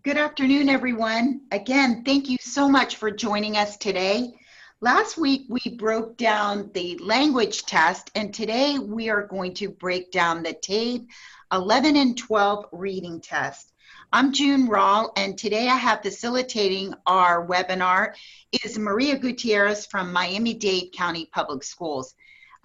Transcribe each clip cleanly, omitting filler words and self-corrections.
Good afternoon, everyone. Again, thank you so much for joining us today. Last week, we broke down the language test, and today we are going to break down the TABE 11 and 12 reading test. I'm June Rawl, and today I have facilitating our webinar is Maria Gutierrez from Miami-Dade County Public Schools.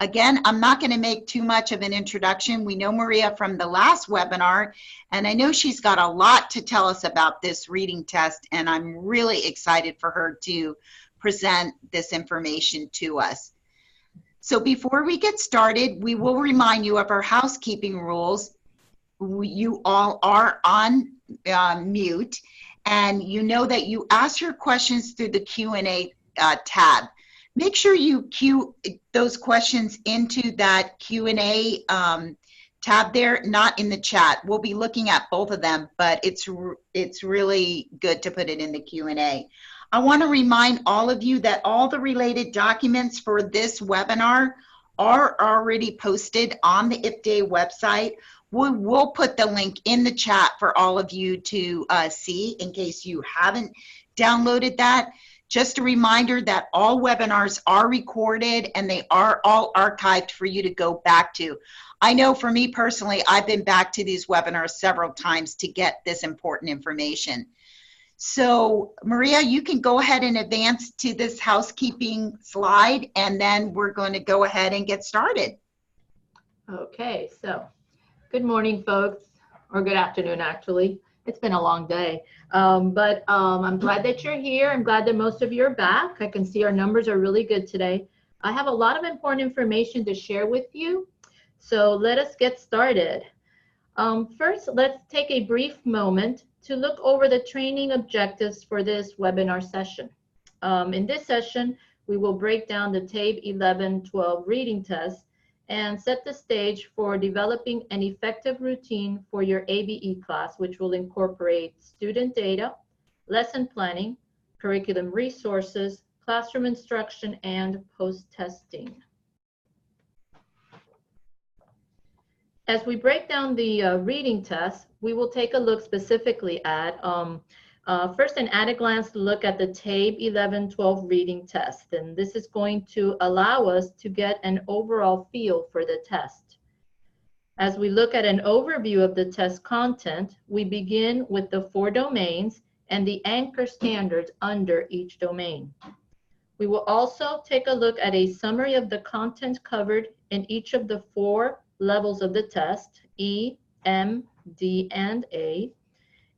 Again, I'm not going to make too much of an introduction. We know Maria from the last webinar, and I know she's got a lot to tell us about this reading test, and I'm really excited for her to present this information to us. So before we get started, we will remind you of our housekeeping rules. You all are on mute, and you know that you ask your questions through the Q&A tab. Make sure you cue those questions into that Q&A tab there, not in the chat. We'll be looking at both of them, but it's really good to put it in the Q&A. I want to remind all of you that all the related documents for this webinar are already posted on the IPDAY website. We'll put the link in the chat for all of you to see in case you haven't downloaded that. Just a reminder that all webinars are recorded and they are all archived for you to go back to. I know for me personally, I've been back to these webinars several times to get this important information. So Maria, you can go ahead and advance to this housekeeping slide, and then we're going to go ahead and get started. Okay, so good morning, folks, or good afternoon, actually. It's been a long day, but I'm glad that you're here. I'm glad that most of you are back. I can see our numbers are really good today. I have a lot of important information to share with you, so let us get started. First, let's take a brief moment to look over the training objectives for this webinar session. In this session, we will break down the TABE 11-12 reading test and set the stage for developing an effective routine for your ABE class, which will incorporate student data, lesson planning, curriculum resources, classroom instruction, and post-testing. As we break down the reading test, we will take a look specifically at, first an at-a-glance look at the TABE 11-12 reading test. And this is going to allow us to get an overall feel for the test. As we look at an overview of the test content, we begin with the 4 domains and the anchor standards under each domain. We will also take a look at a summary of the content covered in each of the 4 levels of the test, E, M, D, and A.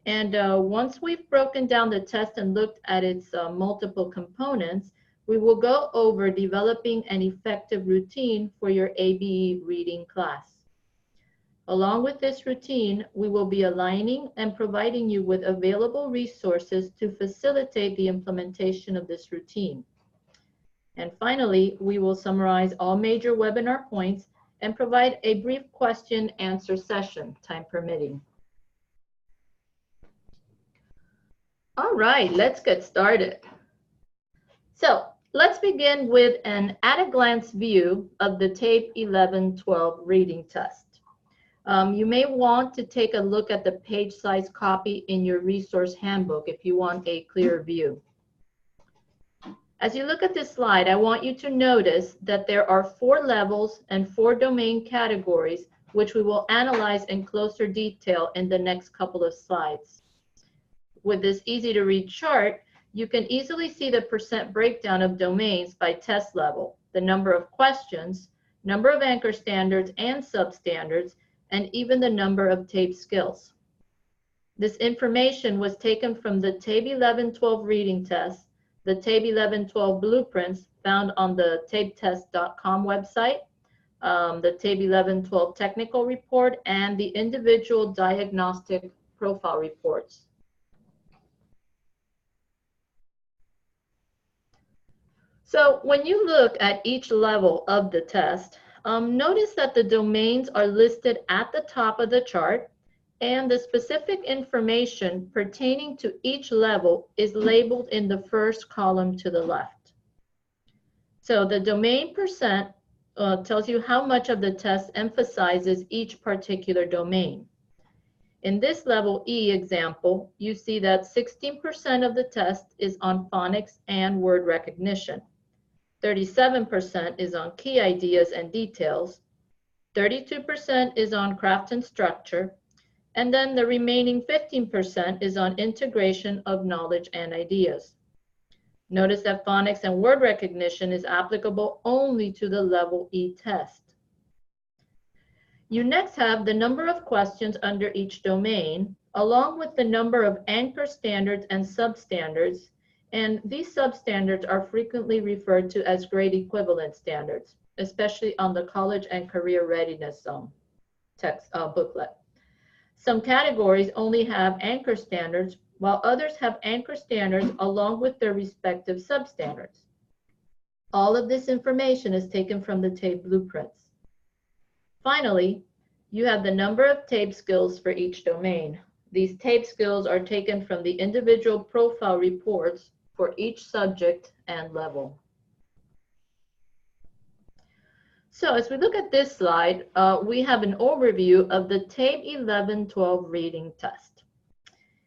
And once we've broken down the test and looked at its multiple components, we will go over developing an effective routine for your ABE reading class. Along with this routine, we will be aligning and providing you with available resources to facilitate the implementation of this routine. And finally, we will summarize all major webinar points and provide a brief question-answer session, time permitting. All right, let's get started. So let's begin with an at-a-glance view of the TABE 11-12 reading test. You may want to take a look at the page size copy in your resource handbook if you want a clearer view. As you look at this slide, I want you to notice that there are 4 levels and 4 domain categories, which we will analyze in closer detail in the next couple of slides. With this easy to read chart, you can easily see the % breakdown of domains by test level, the number of questions, number of anchor standards and substandards, and even the number of TABE skills. This information was taken from the TABE 11-12 reading test, the TABE 11-12 blueprints found on the tabetest.com website, the TABE 11-12 technical report, and the individual diagnostic profile reports. So when you look at each level of the test, notice that the domains are listed at the top of the chart, and the specific information pertaining to each level is labeled in the first column to the left. So the domain percent tells you how much of the test emphasizes each particular domain. In this level E example, you see that 16% of the test is on phonics and word recognition. 37% is on key ideas and details. 32% is on craft and structure. And then the remaining 15% is on integration of knowledge and ideas. Notice that phonics and word recognition is applicable only to the level E test. You next have the number of questions under each domain, along with the number of anchor standards and substandards, and these substandards are frequently referred to as grade equivalent standards, especially on the college and career readiness text booklet. Some categories only have anchor standards, while others have anchor standards along with their respective substandards. All of this information is taken from the TABE blueprints. Finally, you have the number of TABE skills for each domain. These TABE skills are taken from the individual profile reports for each subject and level. So as we look at this slide, we have an overview of the TABE 11-12 reading test.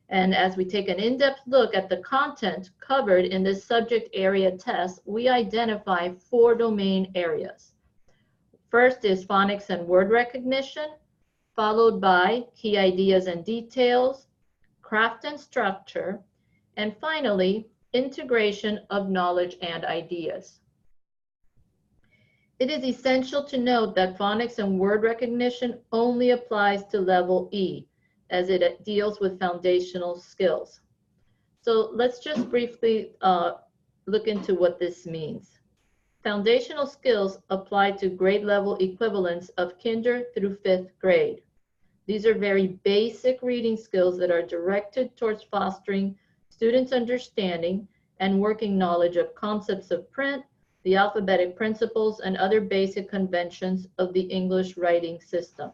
And as we take an in-depth look at the content covered in this subject area test, we identify 4 domain areas. First is phonics and word recognition, followed by key ideas and details, craft and structure, and finally, integration of knowledge and ideas. It is essential to note that phonics and word recognition only applies to level E, as it deals with foundational skills. So let's just briefly look into what this means. Foundational skills apply to grade level equivalents of kinder through 5th grade. These are very basic reading skills that are directed towards fostering students' understanding and working knowledge of concepts of print, the alphabetic principles, and other basic conventions of the English writing system.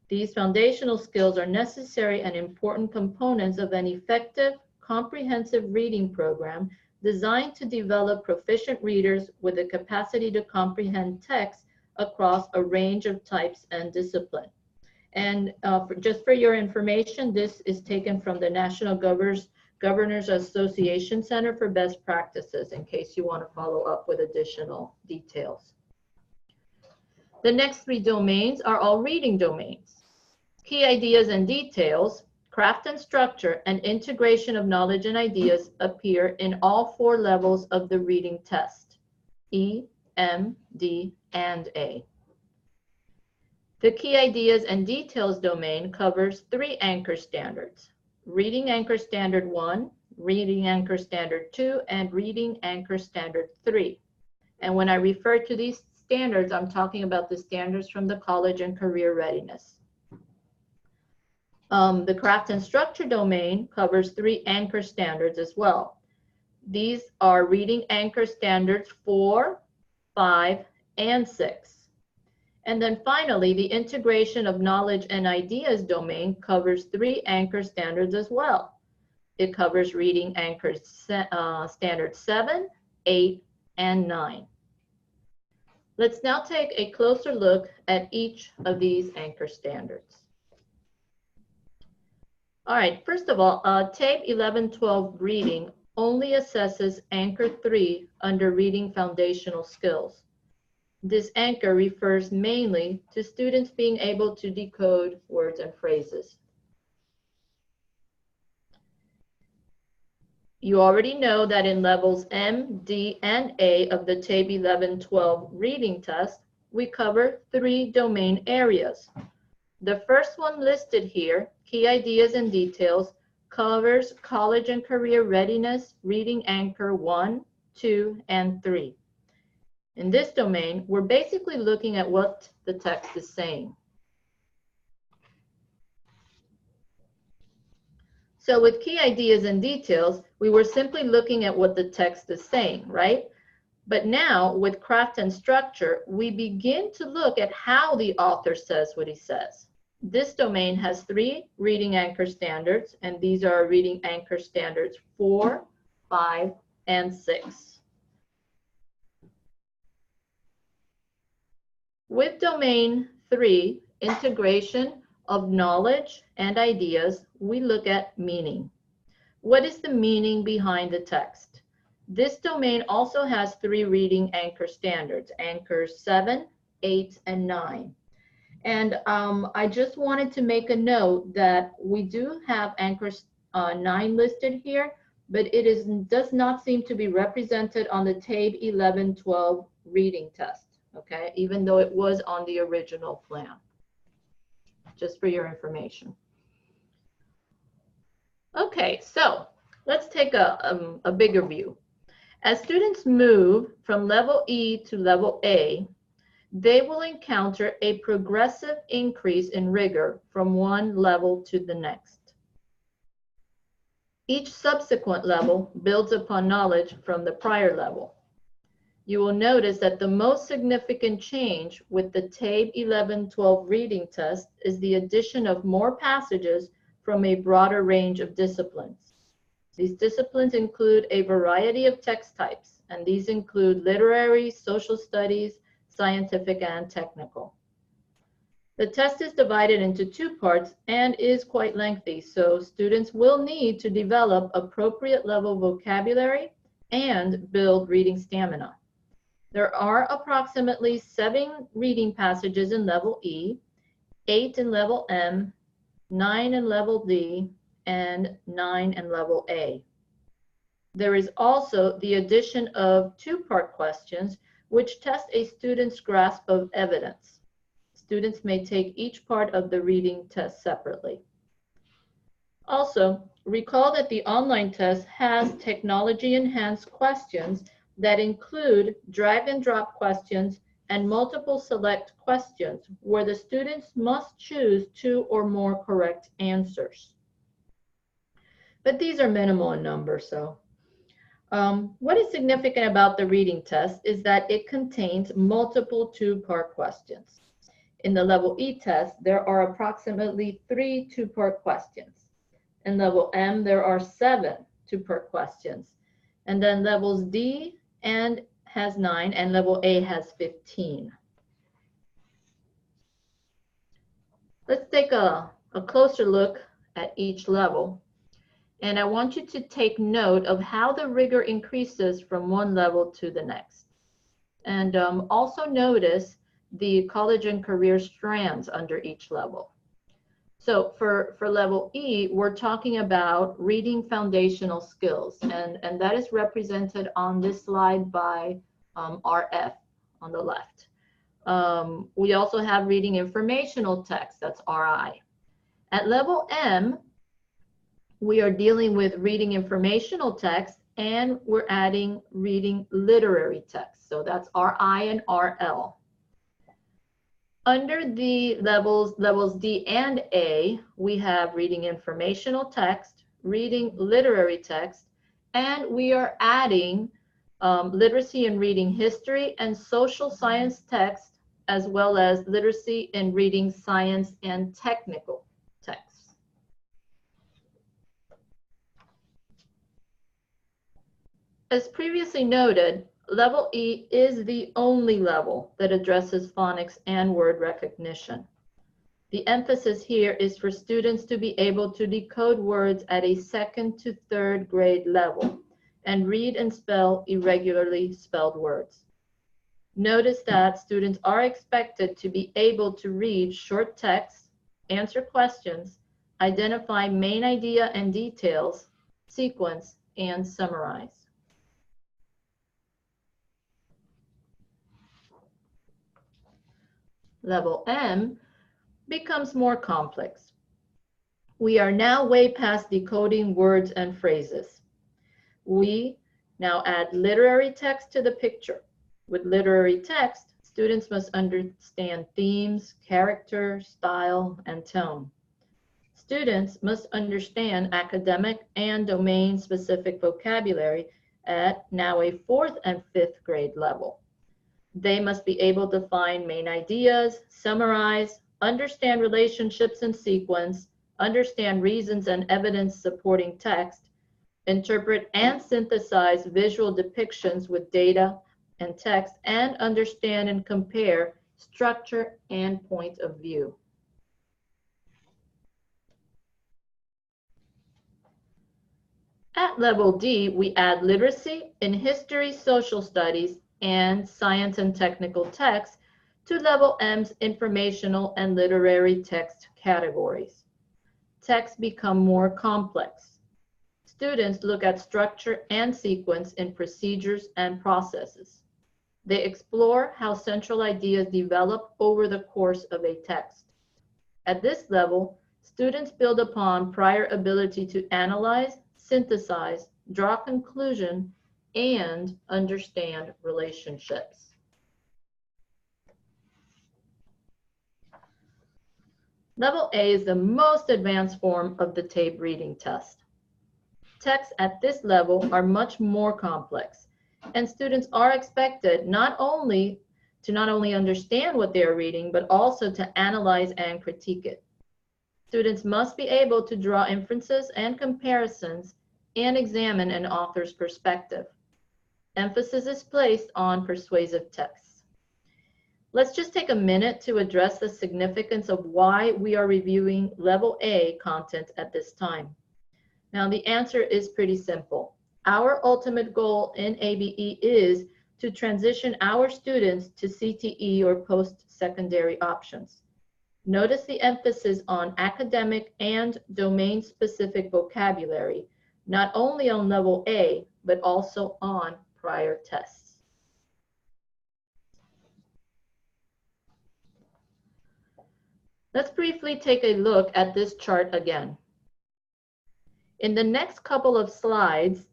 These foundational skills are necessary and important components of an effective, comprehensive reading program designed to develop proficient readers with the capacity to comprehend text across a range of types and discipline. And just for your information, this is taken from the National Governors Association Center for Best Practices, in case you want to follow up with additional details. The next 3 domains are all reading domains. Key ideas and details, craft and structure, and integration of knowledge and ideas appear in all 4 levels of the reading test, E, M, D, and A. The key ideas and details domain covers 3 anchor standards: Reading Anchor Standard 1, Reading Anchor Standard 2, and Reading Anchor Standard 3. And when I refer to these standards, I'm talking about the standards from the college and career readiness. The craft and structure domain covers 3 anchor standards as well. These are Reading Anchor Standards 4, 5, and 6. And then finally, the integration of knowledge and ideas domain covers 3 anchor standards as well. It covers Reading Anchor Standard 7, 8, and 9. Let's now take a closer look at each of these anchor standards. All right, first of all, TABE 11-12 reading only assesses Anchor 3 under Reading Foundational Skills. This anchor refers mainly to students being able to decode words and phrases. You already know that in levels M, D, and A of the TABE 11-12 reading test, we cover 3 domain areas. The first one listed here, Key Ideas and Details, covers college and career readiness, Reading Anchor 1, 2, and 3. In this domain, we're basically looking at what the text is saying. So with Key Ideas and Details, we were simply looking at what the text is saying, right? But now with Craft and Structure, we begin to look at how the author says what he says. This domain has 3 Reading Anchor Standards, and these are Reading Anchor Standards 4, 5, and 6. With domain 3, integration of knowledge and ideas, we look at meaning. What is the meaning behind the text? This domain also has 3 reading anchor standards, anchors 7, 8, and 9. And I just wanted to make a note that we do have anchors 9 listed here, but it does not seem to be represented on the TABE 11-12 reading test, okay, even though it was on the original plan, just for your information. Okay, so let's take a bigger view. As students move from level E to level A, they will encounter a progressive increase in rigor from one level to the next. Each subsequent level builds upon knowledge from the prior level. You will notice that the most significant change with the TABE 11-12 reading test is the addition of more passages from a broader range of disciplines. These disciplines include a variety of text types, and these include literary, social studies, scientific, and technical. The test is divided into 2 parts and is quite lengthy, so students will need to develop appropriate level vocabulary and build reading stamina. There are approximately 7 reading passages in level E, 8 in level M, 9 in level D, and 9 in level A. There is also the addition of 2-part questions which test a student's grasp of evidence. Students may take each part of the reading test separately. Also, recall that the online test has technology-enhanced questions that include drag and drop questions and multiple select questions where the students must choose 2 or more correct answers. But these are minimal in number, so. What is significant about the reading test is that it contains multiple 2-part questions. In the level E test, there are approximately 3 2-part questions. In level M, there are 7 2-part questions. And then levels D and has 9, and level A has 15. Let's take a closer look at each level. And I want you to take note of how the rigor increases from one level to the next. And also notice the college and career strands under each level. So for level E, we're talking about reading foundational skills, and that is represented on this slide by RF on the left. We also have reading informational text, that's RI. At level M, we are dealing with reading informational text, and we're adding reading literary text. So that's RI and RL. Under the levels D and A, we have reading informational text, reading literary text, and we are adding literacy in reading history and social science text, as well as literacy in reading science and technical text. As previously noted, level E is the only level that addresses phonics and word recognition. The emphasis here is for students to be able to decode words at a 2nd to 3rd grade level and read and spell irregularly spelled words. Notice that students are expected to be able to read short text, answer questions, identify main idea and details, sequence, and summarize. Level M becomes more complex. We are now way past decoding words and phrases. We now add literary text to the picture. With literary text, students must understand themes, character, style, and tone. Students must understand academic and domain-specific vocabulary at now a 4th and 5th grade level. They must be able to find main ideas, summarize, understand relationships and sequence, understand reasons and evidence supporting text, interpret and synthesize visual depictions with data and text, and understand and compare structure and point of view. At level D, we add literacy in history, social studies, and science and technical texts to level M's informational and literary text categories. Texts become more complex. Students look at structure and sequence in procedures and processes. They explore how central ideas develop over the course of a text. At this level, students build upon prior ability to analyze, synthesize, draw conclusion, and understand relationships. Level A is the most advanced form of the TABE reading test. Texts at this level are much more complex, and students are expected not only understand what they are reading, but also to analyze and critique it. Students must be able to draw inferences and comparisons and examine an author's perspective. Emphasis is placed on persuasive texts. Let's just take a minute to address the significance of why we are reviewing Level A content at this time. Now, the answer is pretty simple. Our ultimate goal in ABE is to transition our students to CTE or post-secondary options. Notice the emphasis on academic and domain-specific vocabulary, not only on Level A, but also on prior tests. Let's briefly take a look at this chart again. In the next couple of slides,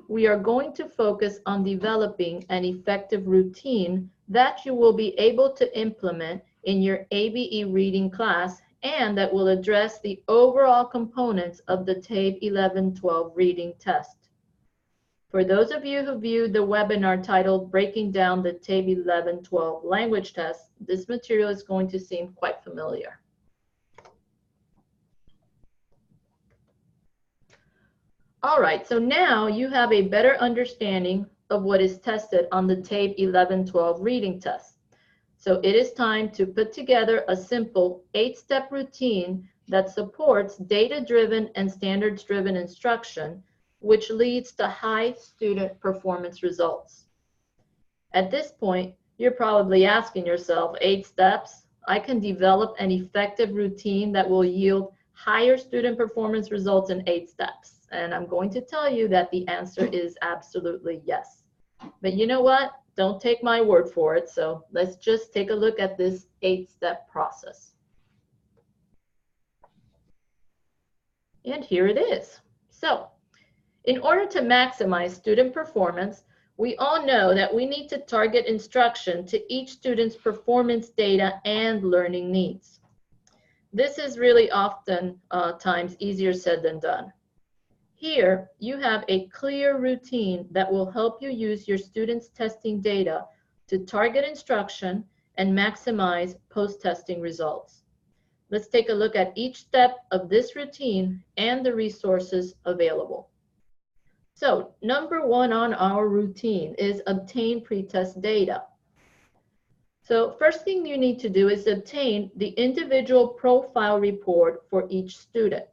we are going to focus on developing an effective routine that you will be able to implement in your ABE reading class and that will address the overall components of the TABE 11-12 reading test. For those of you who viewed the webinar titled Breaking Down the TABE 11-12 Language Test, this material is going to seem quite familiar. All right, so now you have a better understanding of what is tested on the TABE 11-12 reading test. So it is time to put together a simple 8-step routine that supports data-driven and standards-driven instruction, which leads to high student performance results. At this point, you're probably asking yourself, 8 steps? I can develop an effective routine that will yield higher student performance results in 8 steps. And I'm going to tell you that the answer is absolutely yes. But you know what? Don't take my word for it. So let's just take a look at this 8-step process. And here it is. So in order to maximize student performance, we all know that we need to target instruction to each student's performance data and learning needs. This is really often times easier said than done. Here, you have a clear routine that will help you use your students' testing data to target instruction and maximize post-testing results. Let's take a look at each step of this routine and the resources available. So, number 1 on our routine is obtain pretest data. So, first thing you need to do is obtain the individual profile report for each student.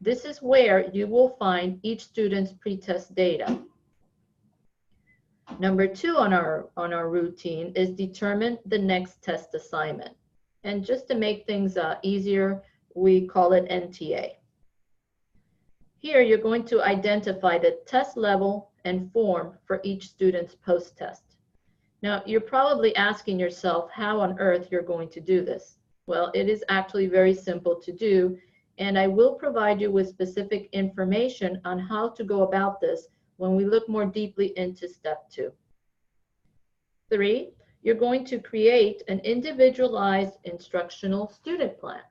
This is where you will find each student's pretest data. Number 2 on our routine is determine the next test assignment. And just to make things easier, we call it NTA. Here you're going to identify the test level and form for each student's post-test. Now you're probably asking yourself how on earth you're going to do this. Well, it is actually very simple to do, and I will provide you with specific information on how to go about this when we look more deeply into step 2. 3, you're going to create an individualized instructional student plan.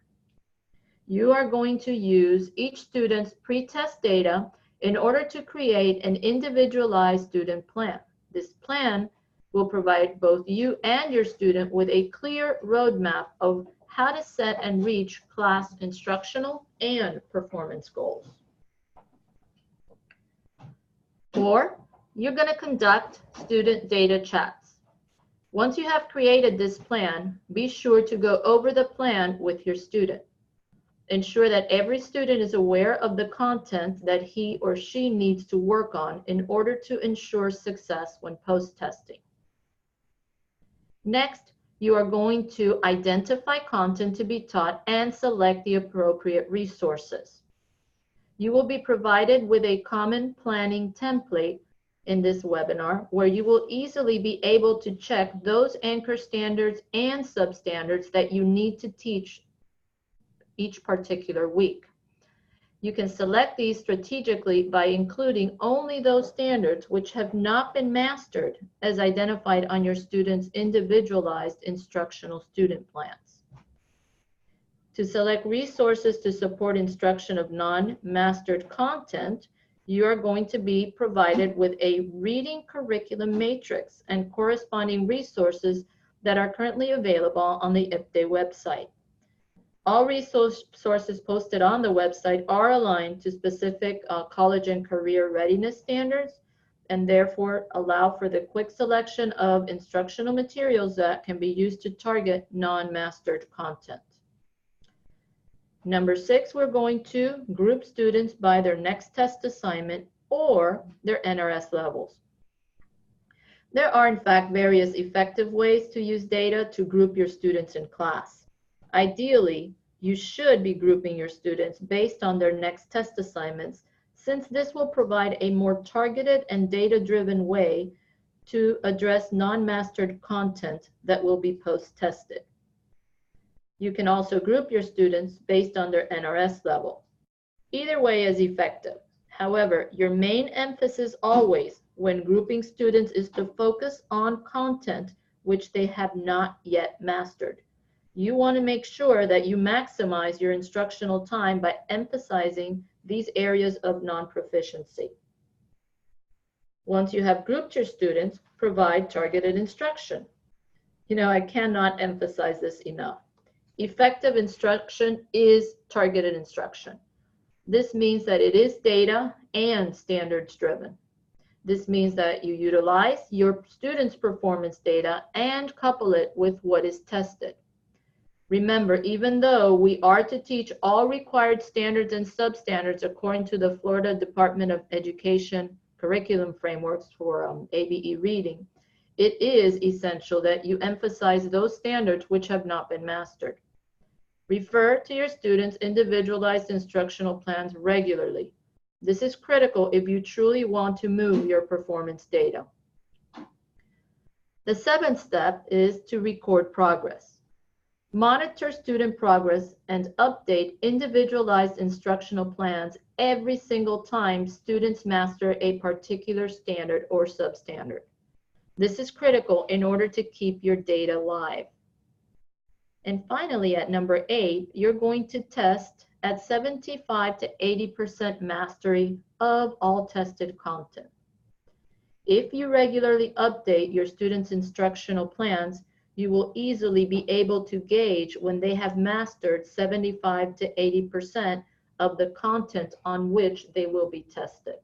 You are going to use each student's pretest data in order to create an individualized student plan. This plan will provide both you and your student with a clear roadmap of how to set and reach class instructional and performance goals. 4, you're going to conduct student data chats. Once you have created this plan, be sure to go over the plan with your student. Ensure that every student is aware of the content that he or she needs to work on in order to ensure success when post-testing. Next, you are going to identify content to be taught and select the appropriate resources. You will be provided with a common planning template in this webinar where you will easily be able to check those anchor standards and substandards that you need to teach each particular week. You can select these strategically by including only those standards which have not been mastered as identified on your students' individualized instructional student plans. To select resources to support instruction of non-mastered content, you are going to be provided with a reading curriculum matrix and corresponding resources that are currently available on the IPTE website. All resources posted on the website are aligned to specific college and career readiness standards and therefore allow for the quick selection of instructional materials that can be used to target non-mastered content. Number 6, we're going to group students by their next test assignment or their NRS levels. There are in fact various effective ways to use data to group your students in class. Ideally, you should be grouping your students based on their next test assignments, since this will provide a more targeted and data-driven way to address non-mastered content that will be post-tested. You can also group your students based on their NRS level. Either way is effective. However, your main emphasis always when grouping students is to focus on content which they have not yet mastered. You want to make sure that you maximize your instructional time by emphasizing these areas of non-proficiency. Once you have grouped your students, provide targeted instruction. You know, I cannot emphasize this enough. Effective instruction is targeted instruction. This means that it is data and standards driven. This means that you utilize your students' performance data and couple it with what is tested. Remember, even though we are to teach all required standards and substandards according to the Florida Department of Education curriculum frameworks for ABE reading, it is essential that you emphasize those standards which have not been mastered. Refer to your students' individualized instructional plans regularly. This is critical if you truly want to move your performance data. The 7th step is to record progress. Monitor student progress and update individualized instructional plans every single time students master a particular standard or substandard. This is critical in order to keep your data live. And finally, at number 8, you're going to test at 75 to 80% mastery of all tested content. If you regularly update your students' instructional plans, you will easily be able to gauge when they have mastered 75 to 80% of the content on which they will be tested.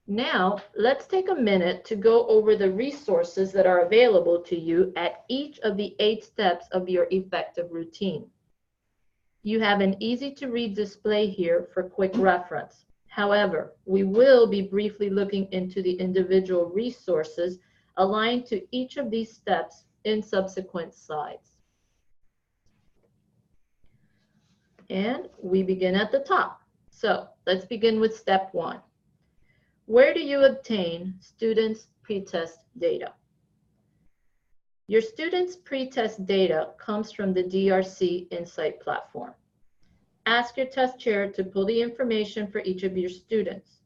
Now, let's take a minute to go over the resources that are available to you at each of the 8 steps of your effective routine. You have an easy-to-read display here for quick reference. However, we will be briefly looking into the individual resources aligned to each of these steps in subsequent slides. And we begin at the top. So let's begin with step 1. Where do you obtain students' pretest data? Your students' pretest data comes from the DRC Insight platform. Ask your test chair to pull the information for each of your students.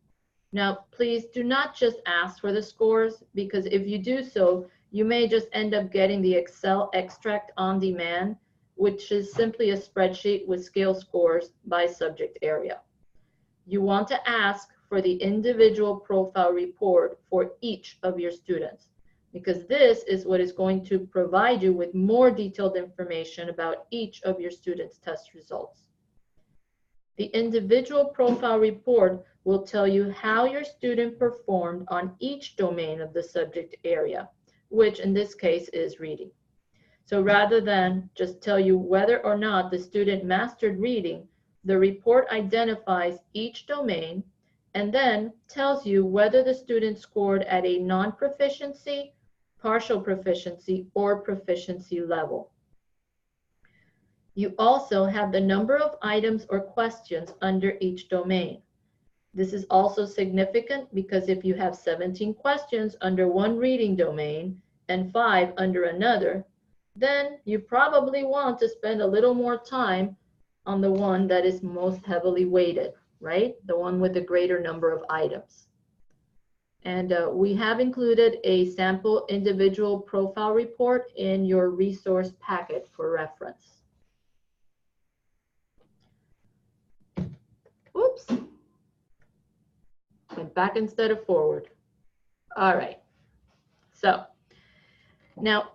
Now, please do not just ask for the scores, because if you do so, you may just end up getting the Excel extract on demand, which is simply a spreadsheet with scale scores by subject area. You want to ask for the individual profile report for each of your students, because this is what is going to provide you with more detailed information about each of your students' test results. The individual profile report will tell you how your student performed on each domain of the subject area, which in this case is reading. So rather than just tell you whether or not the student mastered reading, the report identifies each domain and then tells you whether the student scored at a non-proficiency, partial proficiency, or proficiency level. You also have the number of items or questions under each domain. This is also significant because if you have 17 questions under one reading domain and 5 under another, then you probably want to spend a little more time on the one that is most heavily weighted, right? The one with the greater number of items. And we have included a sample individual profile report in your resource packet for reference. Oops. Went back instead of forward. All right. So now,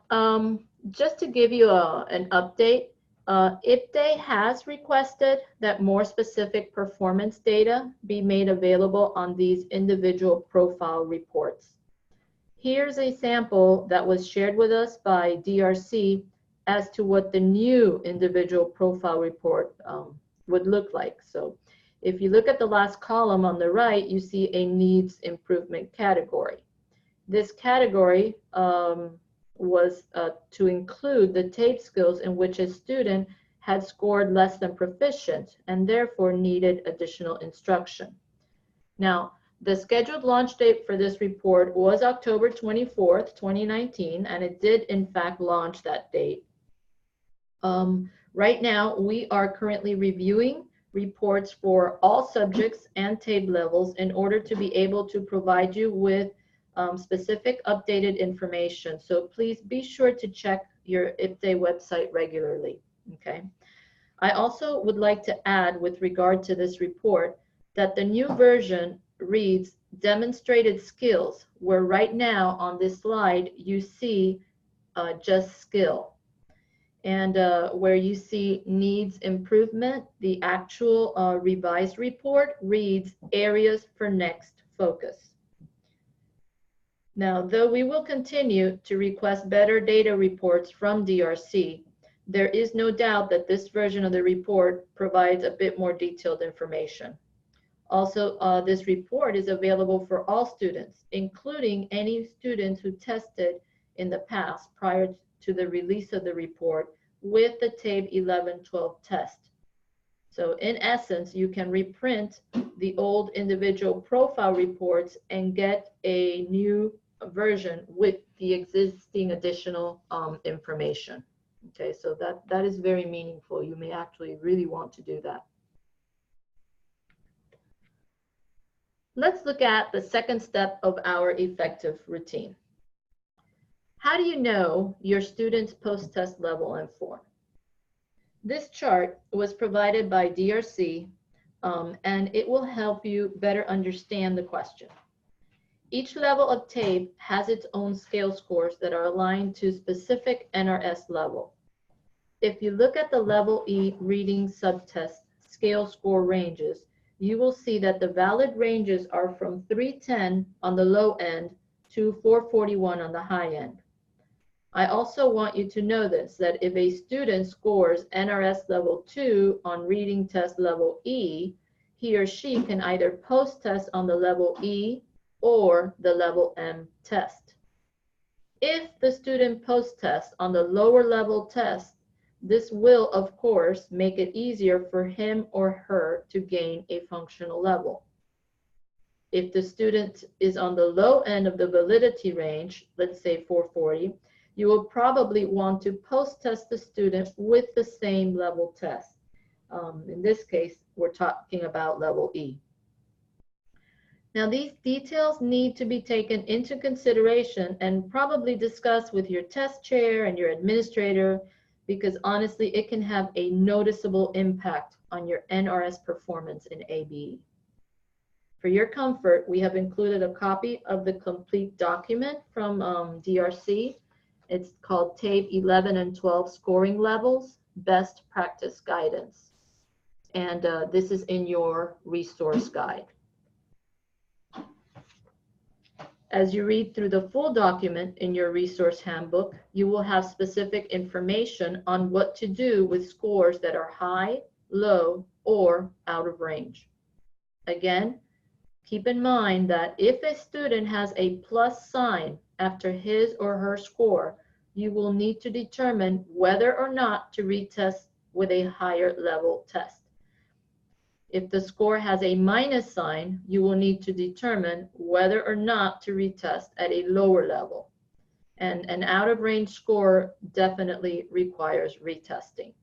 just to give you an update, IPDE has requested that more specific performance data be made available on these individual profile reports. Here's a sample that was shared with us by DRC as to what the new individual profile report would look like. So if you look at the last column on the right, you see a needs improvement category. This category was to include the TABE skills in which a student had scored less than proficient and therefore needed additional instruction. Now, the scheduled launch date for this report was October 24th, 2019, and it did in fact launch that date. Right now, we are currently reviewing reports for all subjects and TABE levels in order to be able to provide you with specific updated information. So please be sure to check your IPDE website regularly, okay? I also would like to add with regard to this report that the new version reads demonstrated skills, where right now on this slide you see just skill. And where you see needs improvement, the actual revised report reads areas for next focus. Now, though we will continue to request better data reports from DRC, there is no doubt that this version of the report provides a bit more detailed information. Also, this report is available for all students, including any students who tested in the past prior to the release of the report with the TABE 11-12 test. So in essence, you can reprint the old individual profile reports and get a new version with the existing additional information. Okay, so that is very meaningful. You may actually really want to do that. Let's look at the second step of our effective routine. How do you know your student's post-test level and form? This chart was provided by DRC, and it will help you better understand the question. Each level of TABE has its own scale scores that are aligned to specific NRS level. If you look at the level E reading subtest scale score ranges, you will see that the valid ranges are from 310 on the low end to 441 on the high end. I also want you to know this, that if a student scores NRS level 2 on reading test level E, he or she can either post-test on the level E or the level M test. If the student post-tests on the lower level test, this will, of course, make it easier for him or her to gain a functional level. If the student is on the low end of the validity range, let's say 440, you will probably want to post-test the student with the same level test. In this case, we're talking about level E. Now, these details need to be taken into consideration and probably discussed with your test chair and your administrator, because honestly, it can have a noticeable impact on your NRS performance in ABE. For your comfort, we have included a copy of the complete document from DRC. It's called TABE 11 and 12 Scoring Levels, Best Practice Guidance. And this is in your resource guide. As you read through the full document in your resource handbook, you will have specific information on what to do with scores that are high, low, or out of range. Again, keep in mind that if a student has a plus sign after his or her score, you will need to determine whether or not to retest with a higher level test. If the score has a minus sign, you will need to determine whether or not to retest at a lower level. And an out-of-range score definitely requires retesting.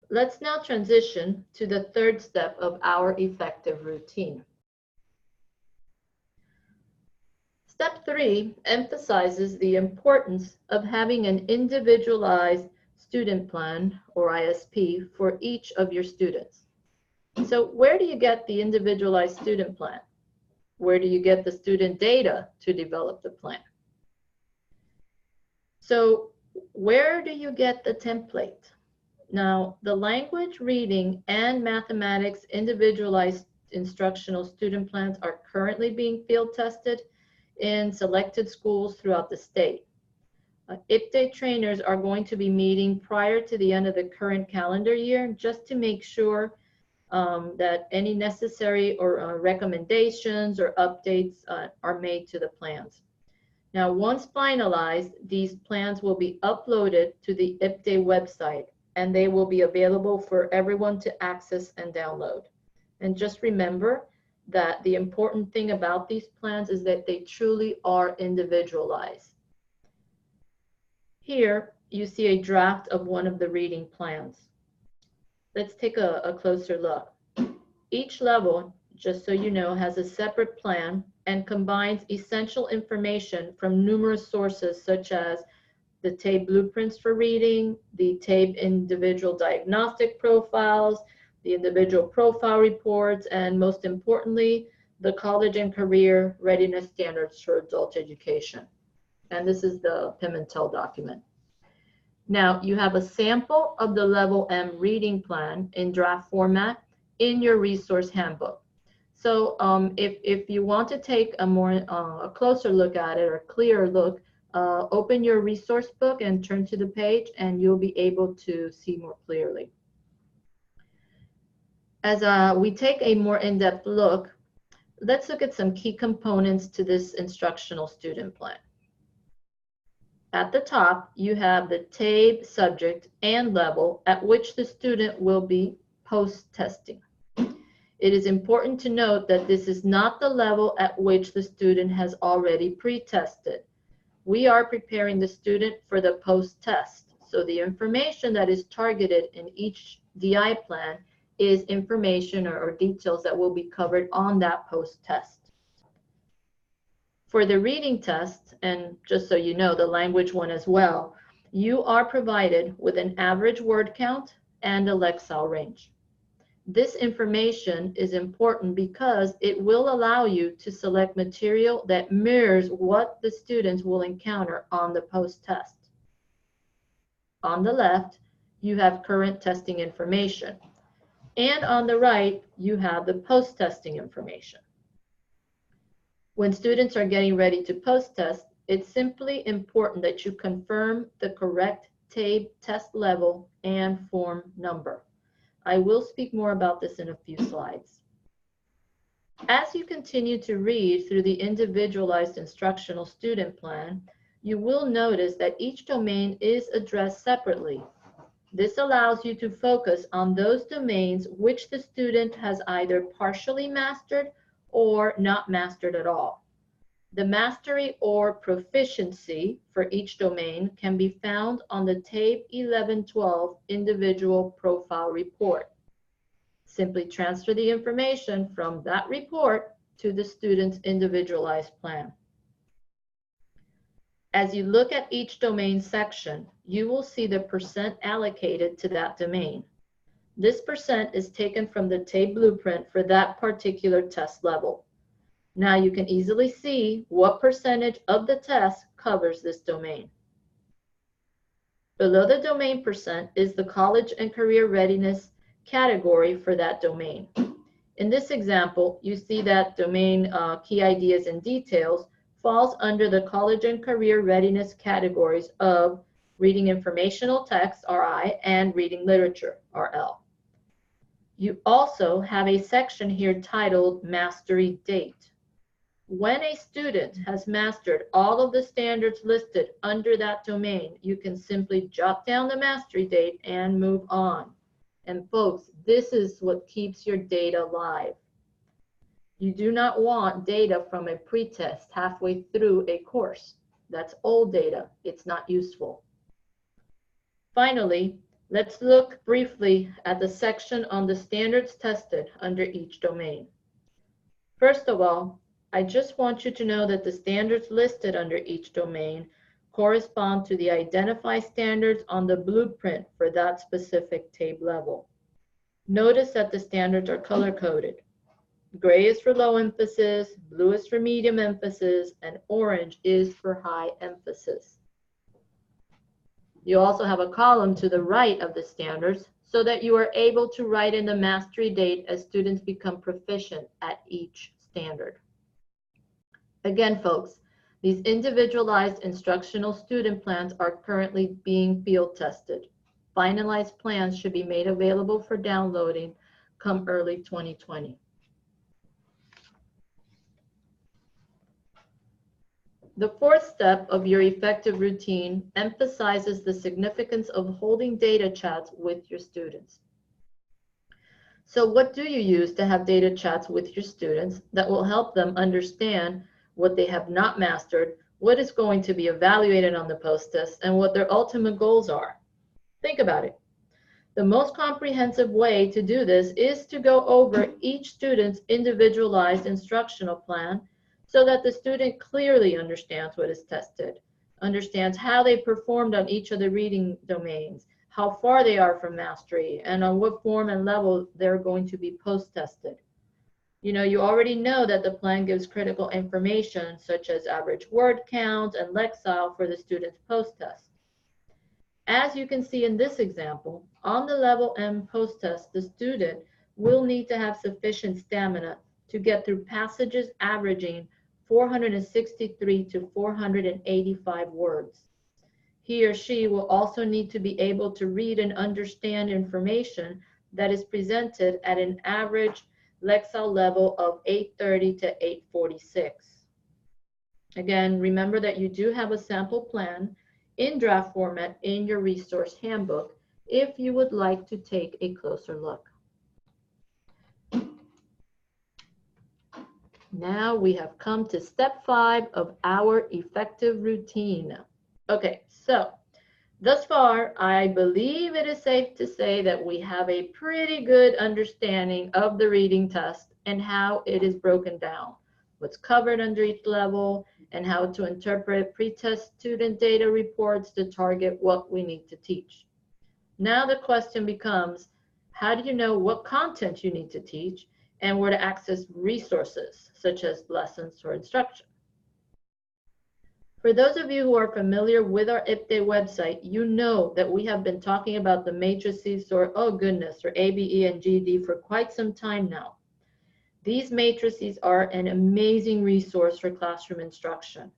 Let's now transition to the third step of our effective routine. Step 3 emphasizes the importance of having an individualized student plan, or ISP, for each of your students. So where do you get the individualized student plan? Where do you get the student data to develop the plan? So where do you get the template? Now, the language, reading, and mathematics individualized instructional student plans are currently being field tested in selected schools throughout the state. IPTE trainers are going to be meeting prior to the end of the current calendar year just to make sure that any necessary or recommendations or updates are made to the plans. Now, once finalized, these plans will be uploaded to the IPTE website, and they will be available for everyone to access and download. And just remember that the important thing about these plans is that they truly are individualized. Here, you see a draft of one of the reading plans. Let's take a closer look. Each level, just so you know, has a separate plan and combines essential information from numerous sources such as the TABE blueprints for reading, the TABE individual diagnostic profiles, the individual profile reports, and most importantly, the college and career readiness standards for adult education. And this is the Pimentel document. Now, you have a sample of the Level M reading plan in draft format in your resource handbook. So if you want to take a closer look at it, or clearer look, open your resource book and turn to the page, and you'll be able to see more clearly. As we take a more in-depth look, let's look at some key components to this instructional student plan. At the top, you have the TABE subject and level at which the student will be post-testing. It is important to note that this is not the level at which the student has already pre-tested. We are preparing the student for the post-test, so the information that is targeted in each DI plan is information or details that will be covered on that post-test. For the reading test, and just so you know, the language one as well, you are provided with an average word count and a Lexile range. This information is important because it will allow you to select material that mirrors what the students will encounter on the post-test. On the left, you have current testing information, and on the right, you have the post-testing information. When students are getting ready to post-test, it's simply important that you confirm the correct TABE test level and form number. I will speak more about this in a few slides. As you continue to read through the individualized instructional student plan, you will notice that each domain is addressed separately. This allows you to focus on those domains which the student has either partially mastered or not mastered at all. The mastery or proficiency for each domain can be found on the TABE 1112 individual profile report. Simply transfer the information from that report to the student's individualized plan. As you look at each domain section, you will see the percent allocated to that domain. This percent is taken from the TABE blueprint for that particular test level. Now you can easily see what percentage of the test covers this domain. Below the domain percent is the college and career readiness category for that domain. In this example, you see that domain key ideas and details falls under the college and career readiness categories of reading informational text, RI, and reading literature, RL. You also have a section here titled Mastery Date. When a student has mastered all of the standards listed under that domain, you can simply jot down the mastery date and move on. And folks, this is what keeps your data live. You do not want data from a pretest halfway through a course. That's old data. It's not useful. Finally, let's look briefly at the section on the standards tested under each domain. First of all, I just want you to know that the standards listed under each domain correspond to the identified standards on the blueprint for that specific TABE level. Notice that the standards are color-coded. Gray is for low emphasis, blue is for medium emphasis, and orange is for high emphasis. You also have a column to the right of the standards so that you are able to write in the mastery date as students become proficient at each standard. Again, folks, these individualized instructional student plans are currently being field tested. Finalized plans should be made available for downloading come early 2020. The fourth step of your effective routine emphasizes the significance of holding data chats with your students. So what do you use to have data chats with your students that will help them understand what they have not mastered, what is going to be evaluated on the post-test, and what their ultimate goals are? Think about it. The most comprehensive way to do this is to go over each student's individualized instructional plan so that the student clearly understands what is tested, understands how they performed on each of the reading domains, how far they are from mastery, and on what form and level they're going to be post-tested. You know, you already know that the plan gives critical information such as average word count and lexile for the student's post-test. As you can see in this example, on the level M post-test, the student will need to have sufficient stamina to get through passages averaging 463 to 485 words. He or she will also need to be able to read and understand information that is presented at an average lexile level of 830 to 846. Again, remember that you do have a sample plan in draft format in your resource handbook if you would like to take a closer look. Now we have come to step 5 of our effective routine. Okay, so thus far, I believe it is safe to say that we have a pretty good understanding of the reading test and how it is broken down, what's covered under each level, and how to interpret pretest student data reports to target what we need to teach. Now the question becomes, how do you know what content you need to teach and where to access resources such as lessons or instruction? For those of you who are familiar with our IPDAY website, you know that we have been talking about the matrices or, oh goodness, or ABE and GD for quite some time now. These matrices are an amazing resource for classroom instruction.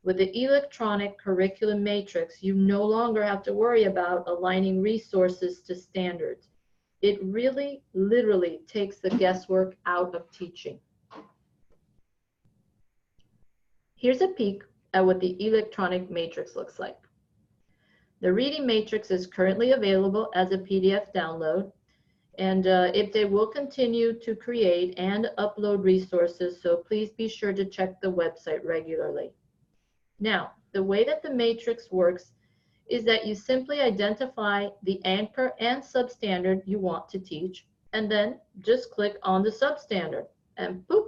With the electronic curriculum matrix, you no longer have to worry about aligning resources to standards. It really, literally takes the guesswork out of teaching. Here's a peek at what the electronic matrix looks like. The reading matrix is currently available as a PDF download, and IPDAY will continue to create and upload resources, so please be sure to check the website regularly. Now, the way that the matrix works is that you simply identify the anchor and substandard you want to teach, and then just click on the substandard, and boop,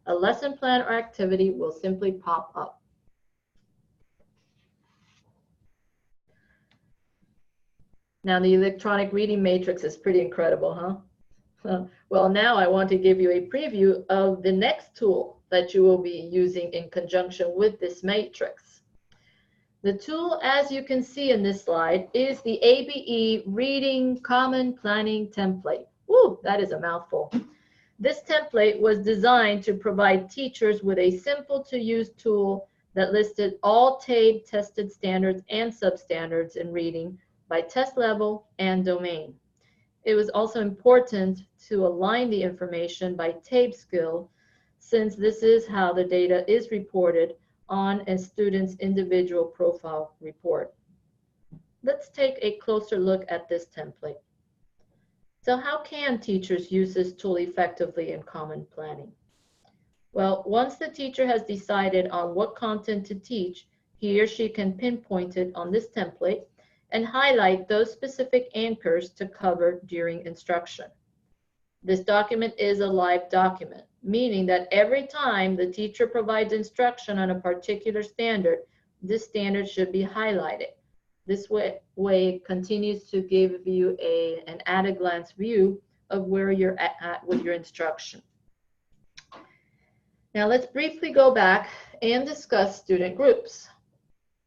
a lesson plan or activity will simply pop up. Now, the electronic reading matrix is pretty incredible, huh? Well, now I want to give you a preview of the next tool that you will be using in conjunction with this matrix. The tool, as you can see in this slide, is the ABE Reading Common Planning Template. Woo, that is a mouthful. This template was designed to provide teachers with a simple to use tool that listed all TABE tested standards and substandards in reading by test level and domain. It was also important to align the information by TABE skill, since this is how the data is reported on a student's individual profile report. Let's take a closer look at this template. So how can teachers use this tool effectively in common planning? Well, once the teacher has decided on what content to teach, he or she can pinpoint it on this template and highlight those specific anchors to cover during instruction. This document is a live document, meaning that every time the teacher provides instruction on a particular standard, this standard should be highlighted. This way it continues to give you an at-a-glance view of where you're at with your instruction. Now let's briefly go back and discuss student groups.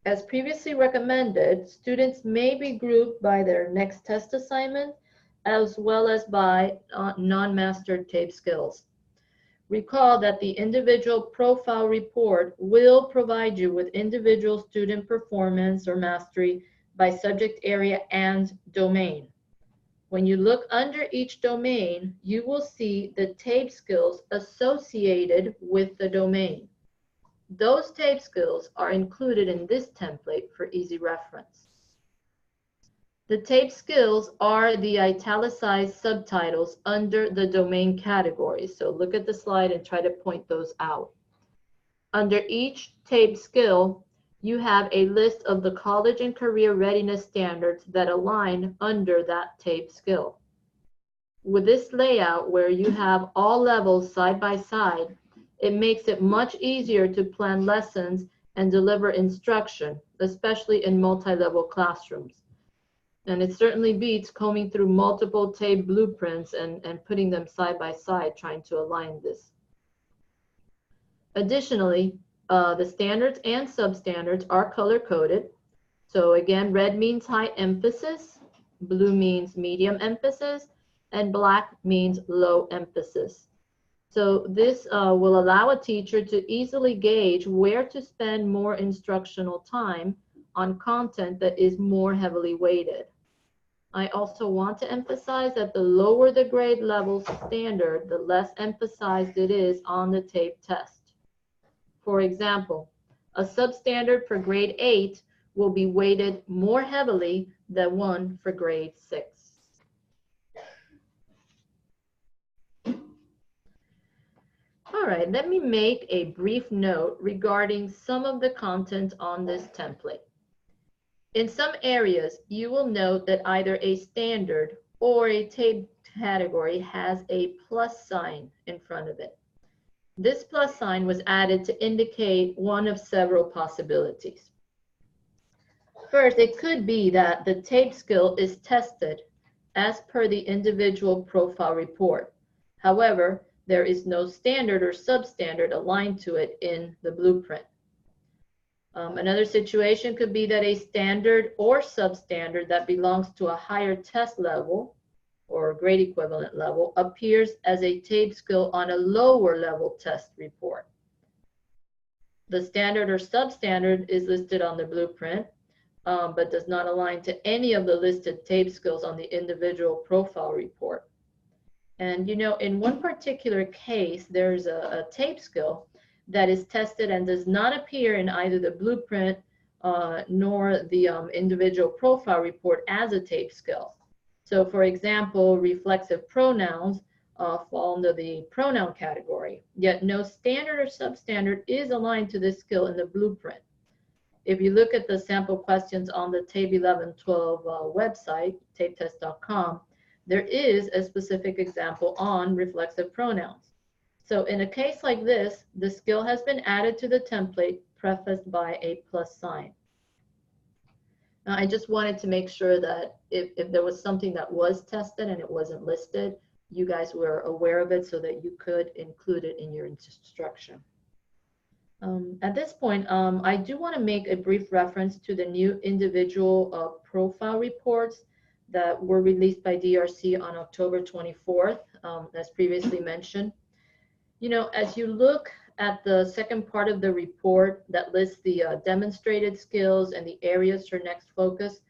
As previously recommended, students may be grouped by their next test assignment as well as by non-mastered TABE skills. Recall that the individual profile report will provide you with individual student performance or mastery by subject area and domain. When you look under each domain, you will see the TABE skills associated with the domain. Those TABE skills are included in this template for easy reference. The TABE skills are the italicized subtitles under the domain category. So look at the slide and try to point those out. Under each TABE skill, you have a list of the college and career readiness standards that align under that TABE skill. With this layout where you have all levels side by side, it makes it much easier to plan lessons and deliver instruction, especially in multi-level classrooms. And it certainly beats combing through multiple TABE blueprints and putting them side by side, trying to align this. Additionally, the standards and substandards are color-coded. So again, red means high emphasis, blue means medium emphasis, and black means low emphasis. So this will allow a teacher to easily gauge where to spend more instructional time on content that is more heavily weighted. I also want to emphasize that the lower the grade level standard, the less emphasized it is on the TABE test. For example, a substandard for grade 8 will be weighted more heavily than one for grade 6. All right, let me make a brief note regarding some of the content on this template. In some areas, you will note that either a standard or a TABE category has a plus sign in front of it. This plus sign was added to indicate one of several possibilities. First, it could be that the TABE skill is tested as per the individual profile report. However, there is no standard or substandard aligned to it in the blueprint. Another situation could be that a standard or substandard that belongs to a higher test level or grade equivalent level appears as a TABE skill on a lower level test report. The standard or substandard is listed on the blueprint, but does not align to any of the listed TABE skills on the individual profile report. And you know, in one particular case, there's a TABE skill that is tested and does not appear in either the blueprint nor the individual profile report as a TABE skill. So for example, reflexive pronouns fall under the pronoun category, yet no standard or substandard is aligned to this skill in the blueprint. If you look at the sample questions on the TABE 1112 website, tabetest.com, there is a specific example on reflexive pronouns. So in a case like this, the skill has been added to the template, prefaced by a plus sign. Now, I just wanted to make sure that if there was something that was tested and it wasn't listed, you guys were aware of it so that you could include it in your instruction. At this point, I do want to make a brief reference to the new individual profile reports that were released by DRC on October 24th, as previously mentioned. You know, as you look at the second part of the report that lists the demonstrated skills and the areas for next focus,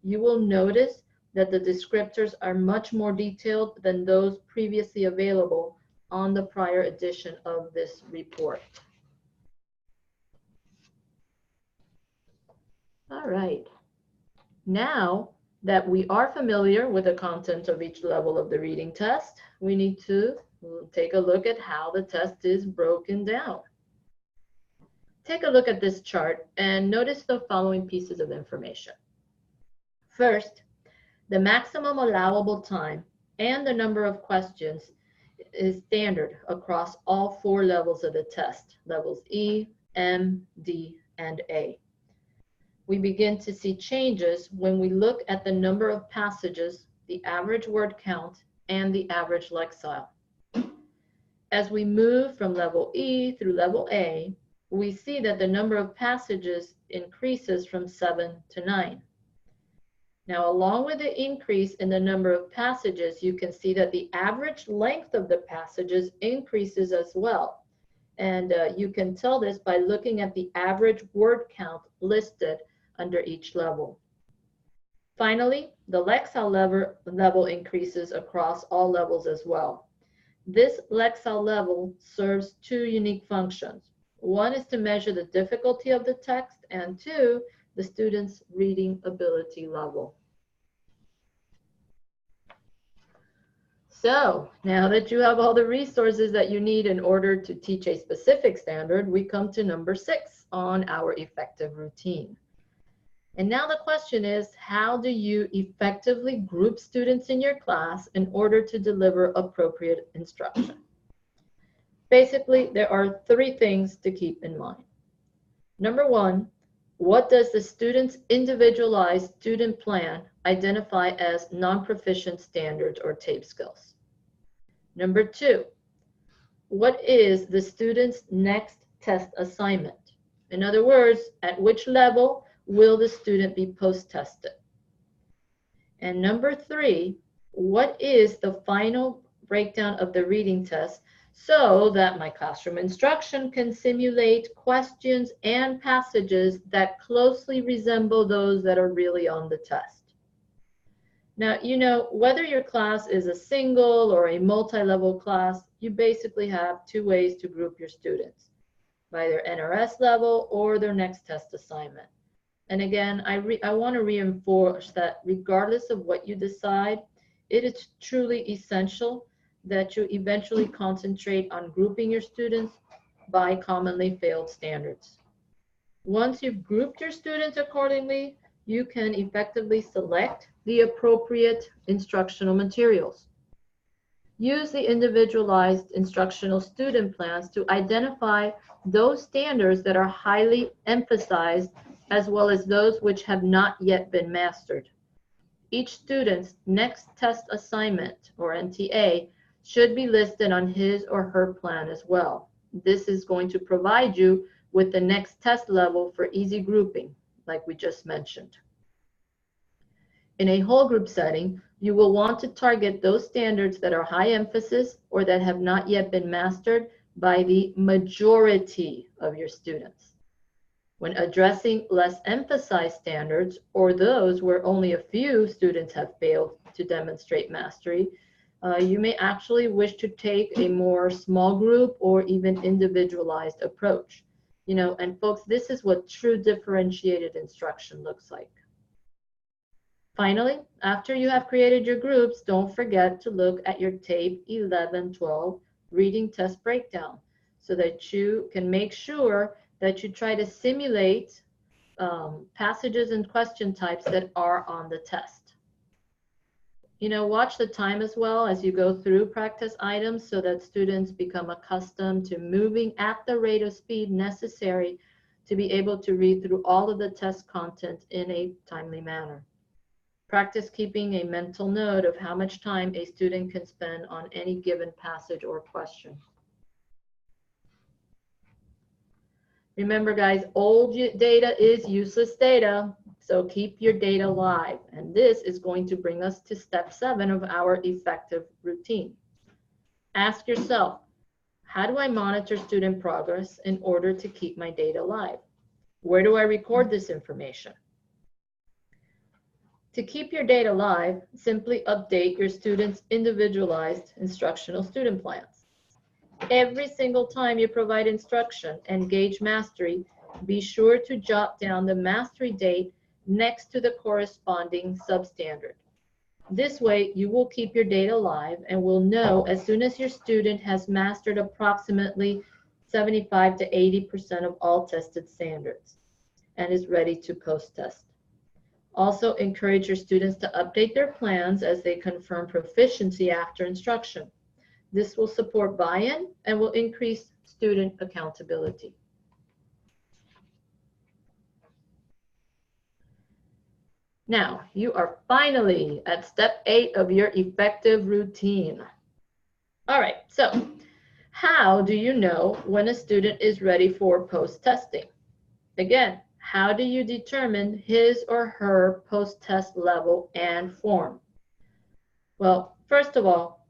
you will notice that the descriptors are much more detailed than those previously available on the prior edition of this report. All right. Now that we are familiar with the content of each level of the reading test, we need to take a look at how the test is broken down. Take a look at this chart and notice the following pieces of information. First, the maximum allowable time and the number of questions is standard across all 4 levels of the test, levels E, M, D, and A. We begin to see changes when we look at the number of passages, the average word count, and the average lexile. As we move from level E through level A, we see that the number of passages increases from 7 to 9. Now, along with the increase in the number of passages, you can see that the average length of the passages increases as well. And you can tell this by looking at the average word count listed under each level. Finally, the lexile level increases across all levels as well. This lexile level serves 2 unique functions. One is to measure the difficulty of the text, and 2, the student's reading ability level. So now that you have all the resources that you need in order to teach a specific standard, we come to number 6 on our effective routine. And now the question is, how do you effectively group students in your class in order to deliver appropriate instruction? Basically, there are 3 things to keep in mind. Number 1, what does the student's individualized student plan identify as non-proficient standards or TABE skills? Number 2, what is the student's next test assignment? In other words, at which level will the student be post-tested? And number 3, what is the final breakdown of the reading test so that my classroom instruction can simulate questions and passages that closely resemble those that are really on the test? Now, you know, whether your class is a single or a multi-level class, you basically have 2 ways to group your students, by their NRS level or their next test assignment. And again, I want to reinforce that regardless of what you decide, it is truly essential that you eventually concentrate on grouping your students by commonly failed standards. Once you've grouped your students accordingly, you can effectively select the appropriate instructional materials. Use the individualized instructional student plans to identify those standards that are highly emphasized as well as those which have not yet been mastered. Each student's next test assignment, or NTA, should be listed on his or her plan as well. This is going to provide you with the next test level for easy grouping, like we just mentioned. In a whole group setting, you will want to target those standards that are high emphasis or that have not yet been mastered by the majority of your students. When addressing less emphasized standards or those where only a few students have failed to demonstrate mastery, you may actually wish to take a more small group or even individualized approach. You know, and folks, this is what true differentiated instruction looks like. Finally, after you have created your groups, don't forget to look at your TABE 11-12 reading test breakdown so that you can make sure that you try to simulate passages and question types that are on the test. You know, watch the time as well as you go through practice items so that students become accustomed to moving at the rate of speed necessary to be able to read through all of the test content in a timely manner. Practice keeping a mental note of how much time a student can spend on any given passage or question. Remember, guys, old data is useless data. So keep your data live. And this is going to bring us to step 7 of our effective routine. Ask yourself, how do I monitor student progress in order to keep my data live? Where do I record this information? To keep your data live, simply update your students' individualized instructional student plans. Every single time you provide instruction and gauge mastery, be sure to jot down the mastery date next to the corresponding substandard. This way, you will keep your data live and will know as soon as your student has mastered approximately 75 to 80% of all tested standards and is ready to post-test. Also, encourage your students to update their plans as they confirm proficiency after instruction. This will support buy-in and will increase student accountability. Now, you are finally at step 8 of your effective routine. All right, so how do you know when a student is ready for post-testing? Again, how do you determine his or her post-test level and form? Well, first of all,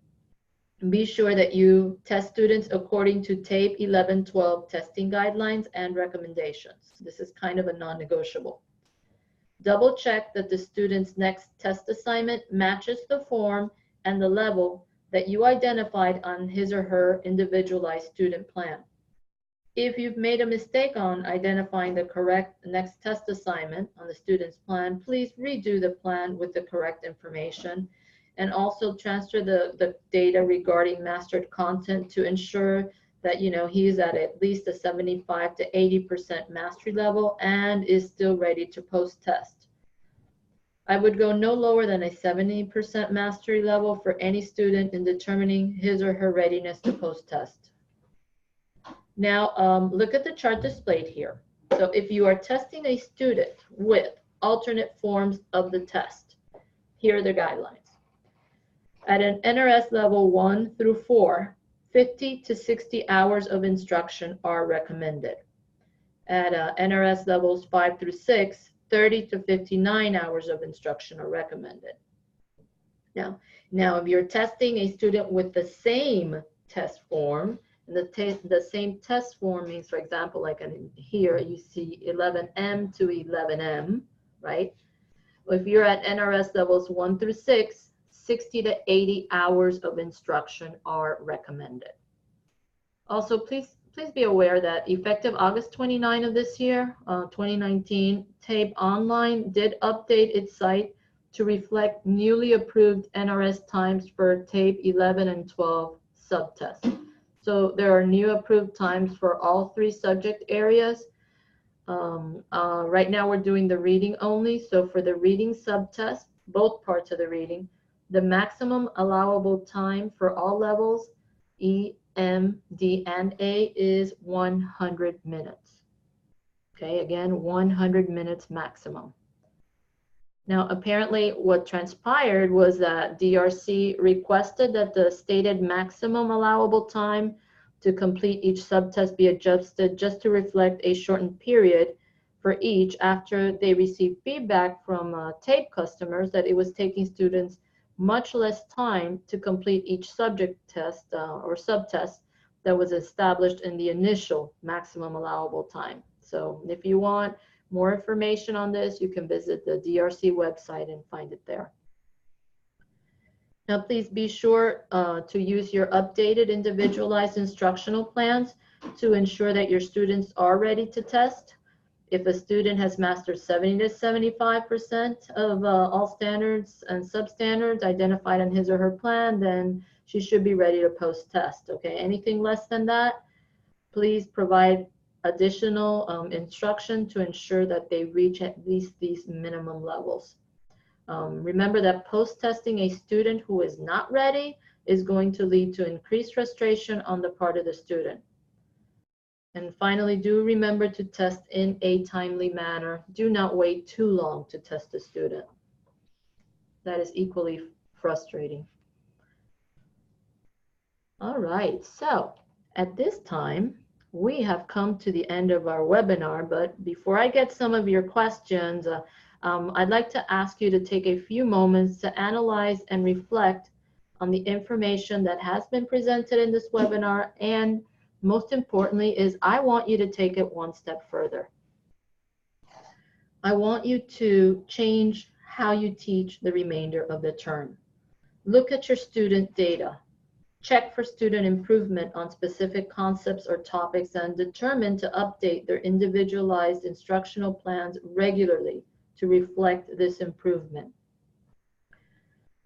be sure that you test students according to TABE 11-12 testing guidelines and recommendations. This is kind of a non-negotiable. Double check that the student's next test assignment matches the form and the level that you identified on his or her individualized student plan. If you've made a mistake on identifying the correct next test assignment on the student's plan, please redo the plan with the correct information and also transfer the data regarding mastered content to ensure that he's at least a 75 to 80% mastery level and is still ready to post-test. I would go no lower than a 70% mastery level for any student in determining his or her readiness to post-test. Now, look at the chart displayed here. So if you are testing a student with alternate forms of the test, here are the guidelines. At an NRS level 1 through 4, 50 to 60 hours of instruction are recommended. At NRS levels 5 through 6, 30 to 59 hours of instruction are recommended. Now, if you're testing a student with the same test form, and the same test form means, for example, like here you see 11M to 11M, right? If you're at NRS levels 1 through 6, 60 to 80 hours of instruction are recommended. Also, please be aware that effective August 29 of this year, 2019, TABE Online did update its site to reflect newly approved NRS times for TABE 11 and 12 subtests. So there are new approved times for all 3 subject areas. Right now we're doing the reading only. So for the reading subtest, both parts of the reading, the maximum allowable time for all levels, E, M, D, and A, is 100 minutes. Okay, again, 100 minutes maximum. Now, apparently what transpired was that DRC requested that the stated maximum allowable time to complete each subtest be adjusted just to reflect a shortened period for each after they received feedback from TABE customers that it was taking students much less time to complete each subject test or subtest that was established in the initial maximum allowable time. So if you want more information on this, you can visit the DRC website and find it there. Now, please be sure to use your updated individualized instructional plans to ensure that your students are ready to test. If a student has mastered 70 to 75% of all standards and substandards identified in his or her plan, then she should be ready to post-test. Okay, anything less than that, please provide additional instruction to ensure that they reach at least these minimum levels. Remember that post-testing a student who is not ready is going to lead to increased frustration on the part of the student. And finally, do remember to test in a timely manner. Do not wait too long to test a student. That is equally frustrating. All right, so at this time, we have come to the end of our webinar, but before I get some of your questions, I'd like to ask you to take a few moments to analyze and reflect on the information that has been presented in this webinar, and most importantly is I want you to take it one step further. I want you to change how you teach the remainder of the term. Look at your student data. Check for student improvement on specific concepts or topics, and determine to update their individualized instructional plans regularly to reflect this improvement.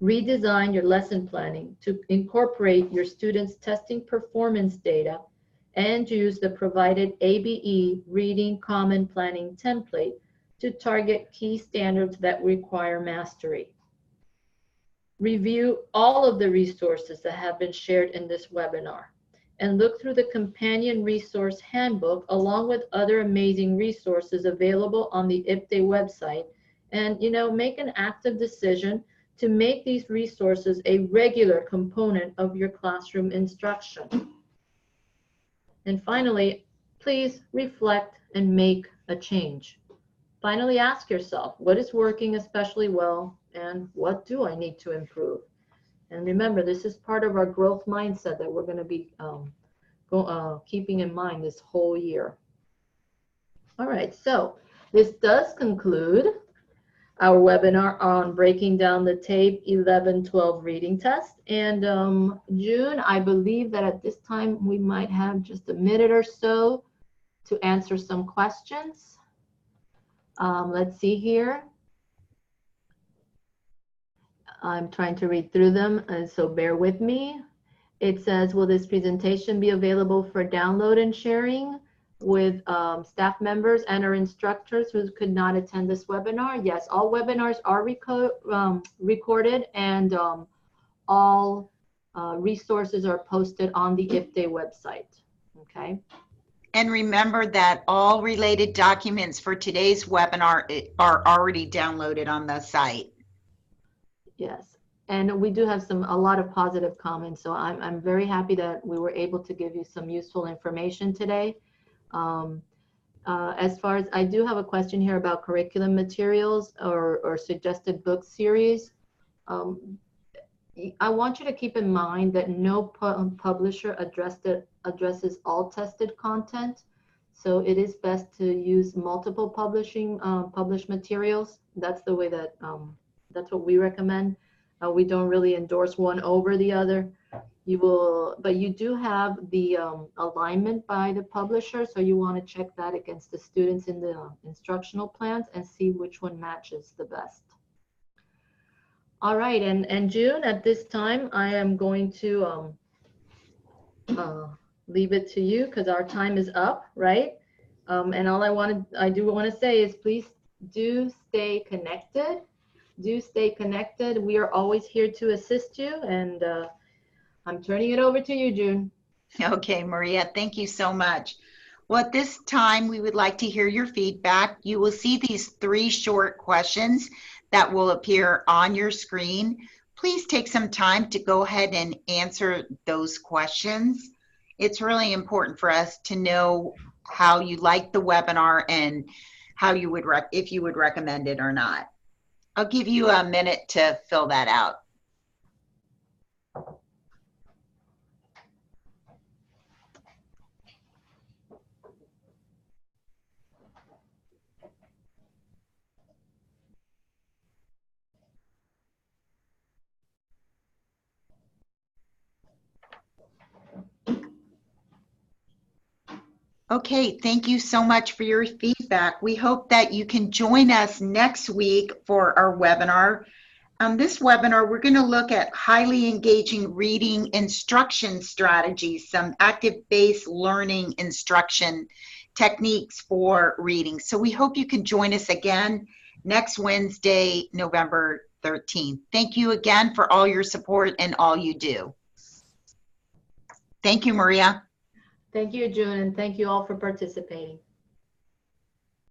Redesign your lesson planning to incorporate your students' testing performance data and use the provided ABE Reading Common Planning template to target key standards that require mastery. Review all of the resources that have been shared in this webinar and look through the companion resource handbook along with other amazing resources available on the IPTE website, and make an active decision to make these resources a regular component of your classroom instruction. And finally, please reflect and make a change. Finally, ask yourself, what is working especially well, and what do I need to improve? And remember, this is part of our growth mindset that we're going to be keeping in mind this whole year. All right, so this does conclude our webinar on breaking down the TABE 11-12 reading test. And June, I believe that at this time we might have just a minute or so to answer some questions. Let's see here. I'm trying to read through them, and so bear with me. It says, will this presentation be available for download and sharing with staff members and our instructors who could not attend this webinar? Yes, all webinars are recorded, and all resources are posted on the IPTE website. Okay. And remember that all related documents for today's webinar are already downloaded on the site. Yes, and we do have a lot of positive comments, so I'm very happy that we were able to give you some useful information today. As far as, I do have a question here about curriculum materials or suggested book series. I want you to keep in mind that no publisher addresses all tested content, so it is best to use multiple published materials. That's the way that that's what we recommend. We don't really endorse one over the other. But you do have the alignment by the publisher, so you want to check that against the students in the instructional plans and see which one matches the best. All right, and June, at this time, I am going to leave it to you because our time is up, right? And all I do want to say is please do stay connected. Do stay connected. We are always here to assist you, and I'm turning it over to you, June. Okay, Maria, thank you so much. Well, at this time, we would like to hear your feedback. You will see these 3 short questions that will appear on your screen. Please take some time to go ahead and answer those questions. It's really important for us to know how you like the webinar and how you would if you would recommend it or not. I'll give you a minute to fill that out. Okay, thank you so much for your feedback. We hope that you can join us next week for our webinar. This webinar, we're going to look at highly engaging reading instruction strategies, some active-based learning instruction techniques for reading. So we hope you can join us again next Wednesday, November 13th. Thank you again for all your support and all you do. Thank you, Maria. Thank you, June, and thank you all for participating.